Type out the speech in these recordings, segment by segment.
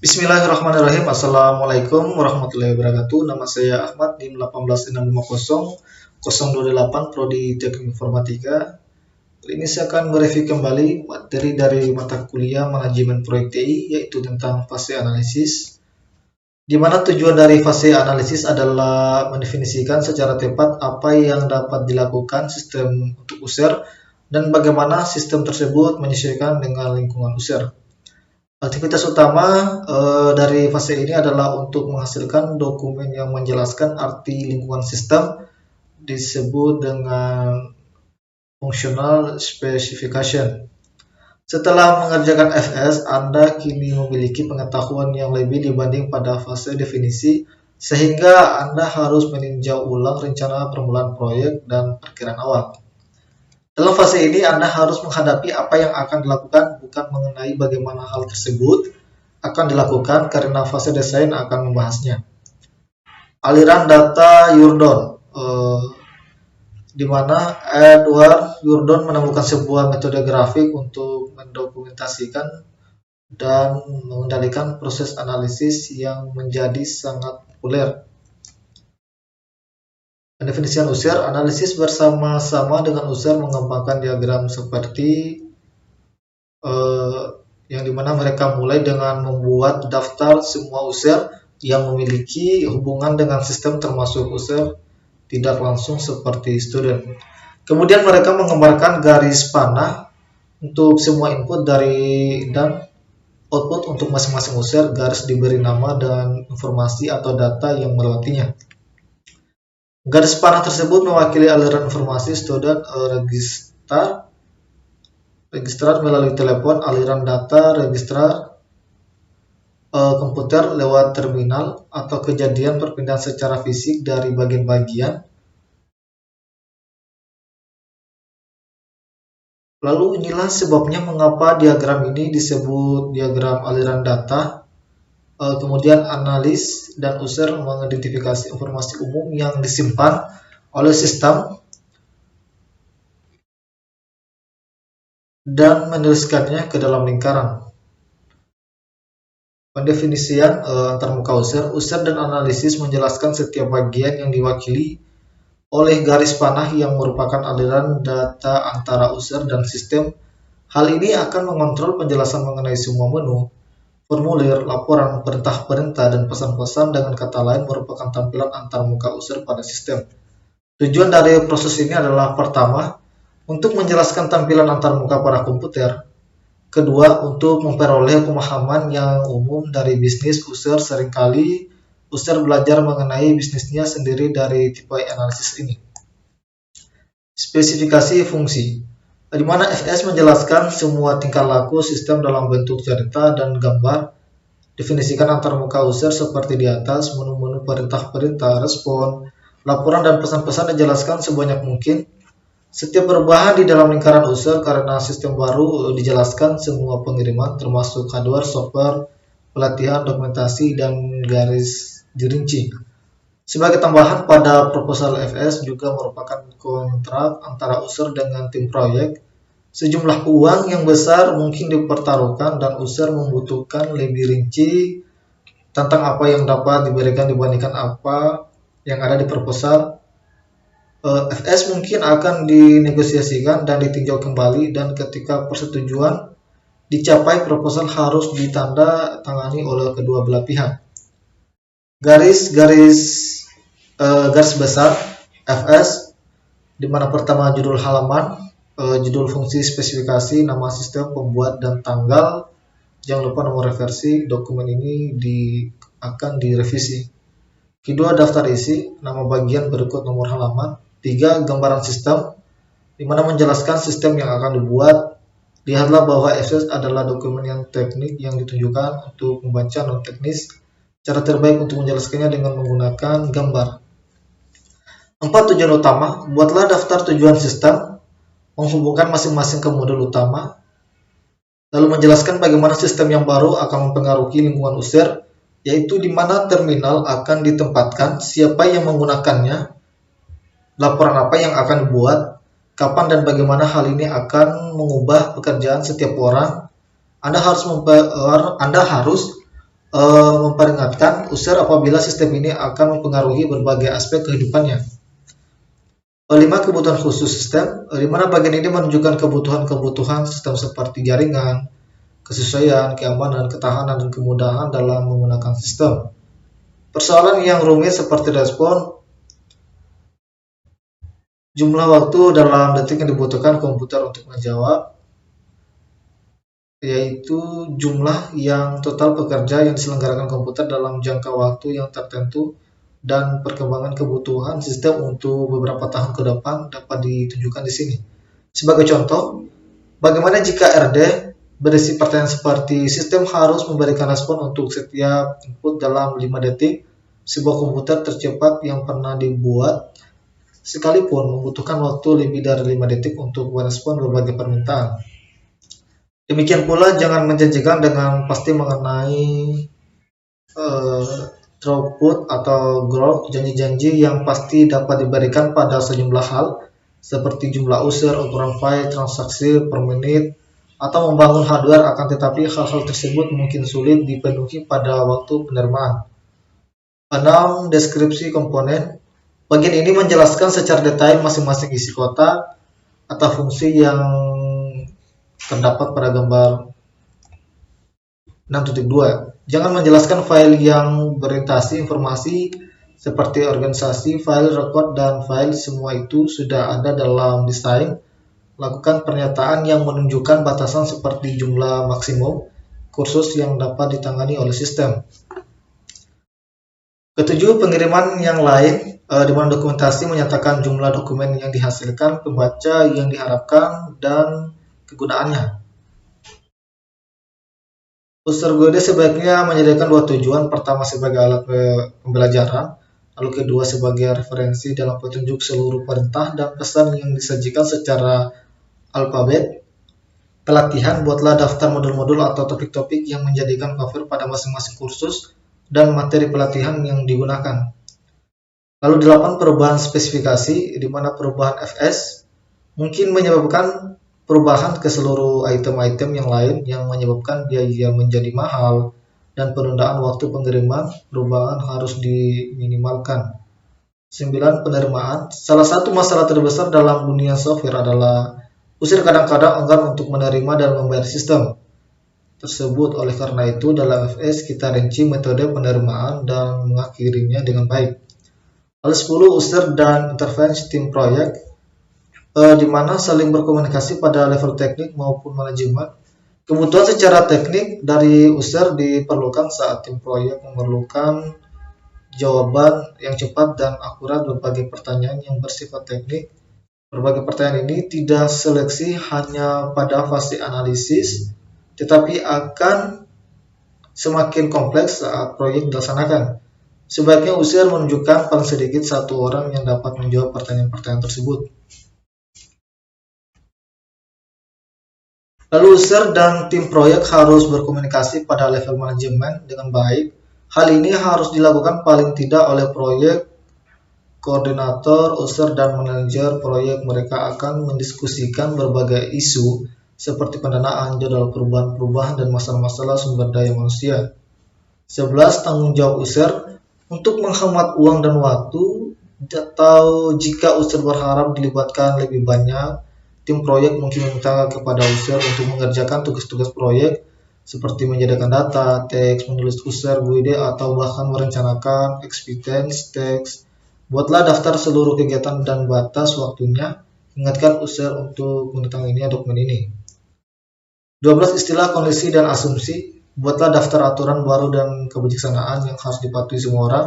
Bismillahirrahmanirrahim. Assalamualaikum warahmatullahi wabarakatuh. Nama saya Ahmad, NIM 18650 Prodi Teknik Informatika. Kali ini saya akan mereview kembali materi dari mata kuliah Manajemen Proyek TI, yaitu tentang fase analisis. Di mana tujuan dari fase analisis adalah mendefinisikan secara tepat apa yang dapat dilakukan sistem untuk user dan bagaimana sistem tersebut menyesuaikan dengan lingkungan user. Aktivitas utama dari fase ini adalah untuk menghasilkan dokumen yang menjelaskan arti lingkungan sistem, disebut dengan functional specification. Setelah mengerjakan FS, Anda kini memiliki pengetahuan yang lebih dibanding pada fase definisi, sehingga Anda harus meninjau ulang rencana permulaan proyek dan perkiraan awal. Dalam fase ini, Anda harus menghadapi apa yang akan dilakukan, bukan mengenai bagaimana hal tersebut akan dilakukan, karena fase desain akan membahasnya. Aliran data Yurdon, di mana Edward Yurdon menemukan sebuah metode grafik untuk mendokumentasikan dan mengendalikan proses analisis yang menjadi sangat populer. Pendefinisian user, analisis bersama-sama dengan user mengembangkan diagram seperti yang dimana mereka mulai dengan membuat daftar semua user yang memiliki hubungan dengan sistem termasuk user tidak langsung seperti student. Kemudian mereka menggambarkan garis panah untuk semua input dan output untuk masing-masing user, garis diberi nama dan informasi atau data yang melewatinya. Garis panah tersebut mewakili aliran informasi student registrar melalui telepon, aliran data registrar komputer lewat terminal, atau kejadian perpindahan secara fisik dari bagian-bagian. Lalu inilah sebabnya mengapa diagram ini disebut diagram aliran data. Kemudian analis dan user mengidentifikasi informasi umum yang disimpan oleh sistem dan menuliskannya ke dalam lingkaran. Pendefinisian antarmuka user dan analisis menjelaskan setiap bagian yang diwakili oleh garis panah yang merupakan aliran data antara user dan sistem. Hal ini akan mengontrol penjelasan mengenai semua menu, formulir, laporan, perintah-perintah, dan pesan-pesan. Dengan kata lain, merupakan tampilan antarmuka user pada sistem. Tujuan dari proses ini adalah pertama, untuk menjelaskan tampilan antarmuka pada komputer. Kedua, untuk memperoleh pemahaman yang umum dari bisnis user. Seringkali user belajar mengenai bisnisnya sendiri dari tipe analisis ini. Spesifikasi fungsi, di mana FS menjelaskan semua tingkah laku sistem dalam bentuk cerita dan gambar. Definisikan antarmuka user seperti di atas, menu-menu perintah-perintah, respon, laporan, dan pesan-pesan dijelaskan sebanyak mungkin. Setiap perubahan di dalam lingkaran user karena sistem baru dijelaskan semua pengiriman, termasuk hardware, software, pelatihan, dokumentasi, dan garis dirinci. Sebagai tambahan, pada proposal FS juga merupakan kontrak antara user dengan tim proyek. Sejumlah uang yang besar mungkin dipertaruhkan dan user membutuhkan lebih rinci tentang apa yang dapat diberikan dibandingkan apa yang ada di proposal. FS mungkin akan dinegosiasikan dan ditinjau kembali, dan ketika persetujuan dicapai, proposal harus ditanda tangani oleh kedua belah pihak. Garis besar FS, di mana pertama judul halaman, judul fungsi, spesifikasi, nama sistem, pembuat, dan tanggal. Jangan lupa nomor versi. Dokumen ini akan direvisi. Kedua, daftar isi, nama bagian berikut nomor halaman. 3, gambaran sistem, di mana menjelaskan sistem yang akan dibuat. Lihatlah bahwa FS adalah dokumen yang teknik yang ditunjukkan untuk membaca non-teknis. Cara terbaik untuk menjelaskannya dengan menggunakan gambar. 4, tujuan utama, buatlah daftar tujuan sistem, menghubungkan masing-masing ke modul utama, lalu menjelaskan bagaimana sistem yang baru akan mempengaruhi lingkungan user, yaitu di mana terminal akan ditempatkan, siapa yang menggunakannya, laporan apa yang akan dibuat, kapan dan bagaimana hal ini akan mengubah pekerjaan setiap orang. Anda harus memperingatkan user apabila sistem ini akan mempengaruhi berbagai aspek kehidupannya. 5. Kebutuhan khusus sistem, di mana bagian ini menunjukkan kebutuhan-kebutuhan sistem seperti jaringan, kesesuaian, keamanan, ketahanan, dan kemudahan dalam menggunakan sistem. Persoalan yang rumit seperti respon, jumlah waktu dalam detik yang dibutuhkan komputer untuk menjawab, yaitu jumlah yang total pekerja yang diselenggarakan komputer dalam jangka waktu yang tertentu, dan perkembangan kebutuhan sistem untuk beberapa tahun ke depan dapat ditunjukkan di sini. Sebagai contoh, bagaimana jika RD berisi pertanyaan seperti sistem harus memberikan respon untuk setiap input dalam 5 detik, sebuah komputer tercepat yang pernah dibuat sekalipun membutuhkan waktu lebih dari 5 detik untuk merespon berbagai permintaan. Demikian pula jangan menjanjikan dengan pasti mengenai throughput atau growth, janji-janji yang pasti dapat diberikan pada sejumlah hal seperti jumlah user, ukuran file, transaksi per menit, atau membangun hardware, akan tetapi hal-hal tersebut mungkin sulit dipenuhi pada waktu penerimaan. 6. Deskripsi komponen. Bagian ini menjelaskan secara detail masing-masing isi kotak atau fungsi yang terdapat pada gambar 6.2. Jangan menjelaskan file yang berorientasi informasi seperti organisasi, file, record, dan file. Semua itu sudah ada dalam desain. Lakukan pernyataan yang menunjukkan batasan seperti jumlah maksimum kursus yang dapat ditangani oleh sistem. 7. Pengiriman yang lain, di mana dokumentasi menyatakan jumlah dokumen yang dihasilkan, pembaca yang diharapkan, dan kegunaannya. User guide sebaiknya menyediakan dua tujuan, pertama sebagai alat pembelajaran, lalu kedua sebagai referensi dalam petunjuk seluruh perintah dan pesan yang disajikan secara alfabet. Pelatihan, buatlah daftar modul-modul atau topik-topik yang menjadikan cover pada masing-masing kursus dan materi pelatihan yang digunakan. Lalu 8. Perubahan spesifikasi, di mana perubahan FS mungkin menyebabkan perubahan ke seluruh item-item yang lain yang menyebabkan biaya menjadi mahal dan penundaan waktu pengiriman. Perubahan harus diminimalkan. 9. Penerimaan. Salah satu masalah terbesar dalam dunia software adalah user kadang-kadang enggan untuk menerima dan membayar sistem tersebut. Oleh karena itu, dalam FS kita rinci metode penerimaan dan mengakhirinya dengan baik. Lalu 10. User dan intervensi tim proyek, di mana saling berkomunikasi pada level teknik maupun manajemen. Kebutuhan secara teknik dari user diperlukan saat tim proyek memerlukan jawaban yang cepat dan akurat berbagai pertanyaan yang bersifat teknik. Berbagai pertanyaan ini tidak seleksi hanya pada fase analisis, tetapi akan semakin kompleks saat proyek dilaksanakan. Sebaiknya user menunjukkan paling sedikit satu orang yang dapat menjawab pertanyaan-pertanyaan tersebut. Lalu user dan tim proyek harus berkomunikasi pada level manajemen dengan baik. Hal ini harus dilakukan paling tidak oleh proyek koordinator, user, dan manajer proyek. Mereka akan mendiskusikan berbagai isu seperti pendanaan, jadwal perubahan-perubahan, dan masalah-masalah sumber daya manusia. 11. Tanggung jawab user. Untuk menghemat uang dan waktu, atau jika user berharap dilibatkan lebih banyak, tim proyek mungkin meminta kepada user untuk mengerjakan tugas-tugas proyek seperti menyediakan data, teks, menulis user guide, atau bahkan merencanakan experience teks. Buatlah daftar seluruh kegiatan dan batas waktunya. Ingatkan user untuk menandatangani dokumen ini. 12. Istilah, kondisi, dan asumsi. Buatlah daftar aturan baru dan kebijaksanaan yang harus dipatuhi semua orang.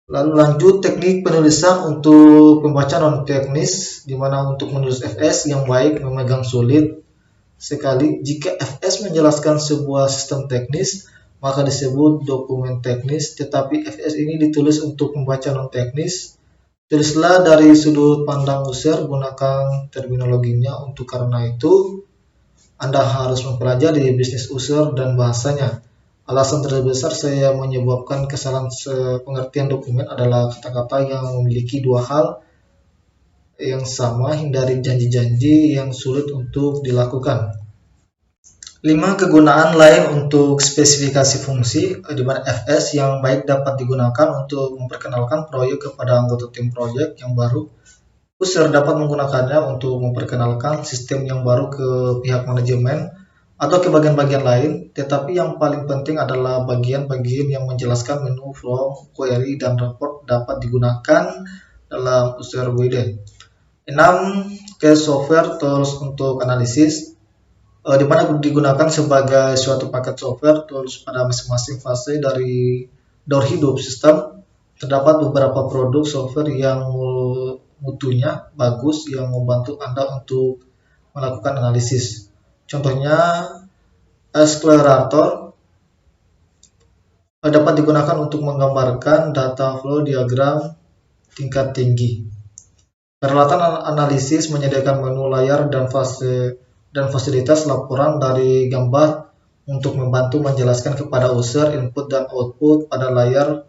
Lalu lanjut teknik penulisan untuk pembaca non-teknis, di mana untuk menulis FS yang baik memegang sulit sekali. Jika FS menjelaskan sebuah sistem teknis, maka disebut dokumen teknis, tetapi FS ini ditulis untuk pembaca non-teknis. Tulislah dari sudut pandang user, gunakan terminologinya. Untuk karena itu, Anda harus mempelajari bisnis user dan bahasanya. Alasan terbesar saya menyebabkan kesalahan pengertian dokumen adalah kata-kata yang memiliki dua hal yang sama. Hindari janji-janji yang sulit untuk dilakukan. 5 kegunaan lain untuk spesifikasi fungsi, di mana FS yang baik dapat digunakan untuk memperkenalkan proyek kepada anggota tim proyek yang baru. User dapat menggunakannya untuk memperkenalkan sistem yang baru ke pihak manajemen atau ke bagian-bagian lain, tetapi yang paling penting adalah bagian-bagian yang menjelaskan menu, form, query, dan report dapat digunakan dalam user guide. 6. Case software tools untuk analisis, di mana digunakan sebagai suatu paket software tools pada masing-masing fase dari daur hidup sistem. Terdapat beberapa produk software yang mutunya bagus yang membantu Anda untuk melakukan analisis. Contohnya, Accelerator dapat digunakan untuk menggambarkan data flow diagram tingkat tinggi. Peralatan analisis menyediakan menu layar dan fasilitas laporan dari gambar untuk membantu menjelaskan kepada user input dan output pada layar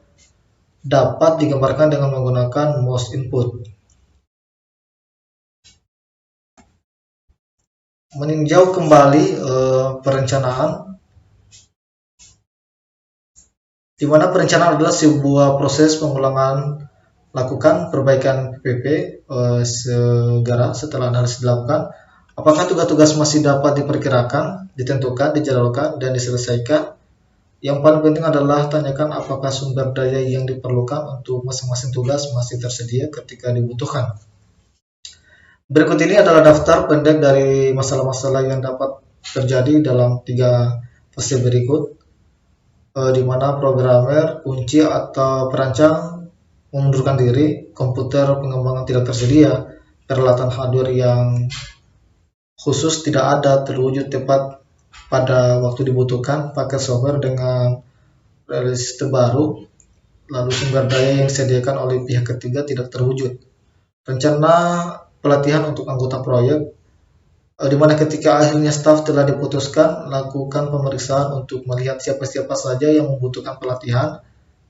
dapat digambarkan dengan menggunakan mouse input. Meninjau kembali perencanaan, di mana perencanaan adalah sebuah proses pengulangan lakukan perbaikan PPP segera setelah analisis dilakukan. Apakah tugas-tugas masih dapat diperkirakan, ditentukan, dijadwalkan, dan diselesaikan? Yang paling penting adalah tanyakan apakah sumber daya yang diperlukan untuk masing-masing tugas masih tersedia ketika dibutuhkan. Berikut ini adalah daftar pendek dari masalah-masalah yang dapat terjadi dalam 3 fase berikut, di mana programmer, kunci atau perancang mengundurkan diri, komputer pengembangan tidak tersedia, peralatan hardware yang khusus tidak ada terwujud tepat pada waktu dibutuhkan, paket software dengan rilis terbaru, lalu sumber daya yang disediakan oleh pihak ketiga tidak terwujud. Rencana pelatihan untuk anggota proyek, di mana ketika akhirnya staf telah diputuskan, lakukan pemeriksaan untuk melihat siapa-siapa saja yang membutuhkan pelatihan.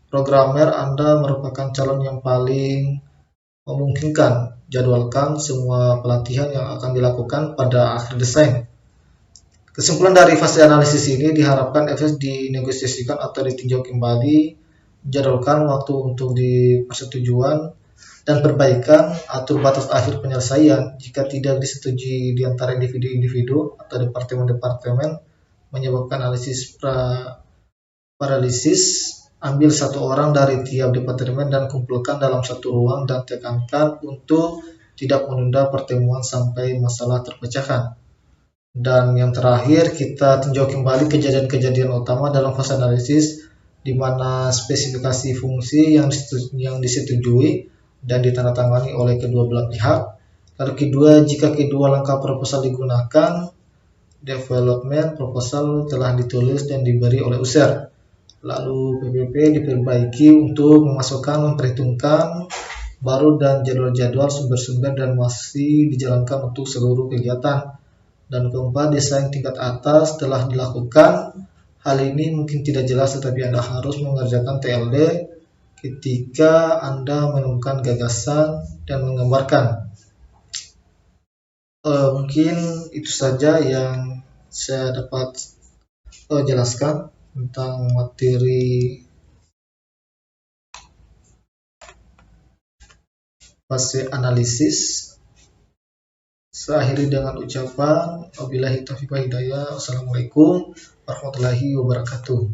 Programmer Anda merupakan calon yang paling memungkinkan. Jadwalkan semua pelatihan yang akan dilakukan pada akhir desain. Kesimpulan dari fase analisis ini diharapkan FS dinegosiasikan atau ditinjau kembali, jadwalkan waktu untuk persetujuan dan perbaikan, atur batas akhir penyelesaian. Jika tidak disetujui di antara individu-individu atau departemen-departemen menyebabkan analisis paralisis, ambil satu orang dari tiap departemen dan kumpulkan dalam satu ruang dan tekankan untuk tidak menunda pertemuan sampai masalah terpecahkan. Dan yang terakhir, kita tinjau kembali kejadian-kejadian utama dalam fase analisis, di mana spesifikasi fungsi yang disetujui dan ditandatangani oleh kedua belah pihak. Lalu kedua, jika kedua langkah proposal digunakan, development proposal telah ditulis dan diberi oleh user. Lalu PPP diperbaiki untuk memasukkan, memperhitungkan baru dan jadwal-jadwal sumber-sumber dan masih dijalankan untuk seluruh kegiatan. Dan keempat, desain tingkat atas telah dilakukan. Hal ini mungkin tidak jelas, tetapi Anda harus mengerjakan TLD ketika Anda menemukan gagasan dan menggambarkan. Mungkin itu saja yang saya dapat jelaskan tentang materi fase analisis. Saya akhiri dengan ucapan wabillahi taufiq wal hidayah. Wassalamualaikum warahmatullahi wabarakatuh.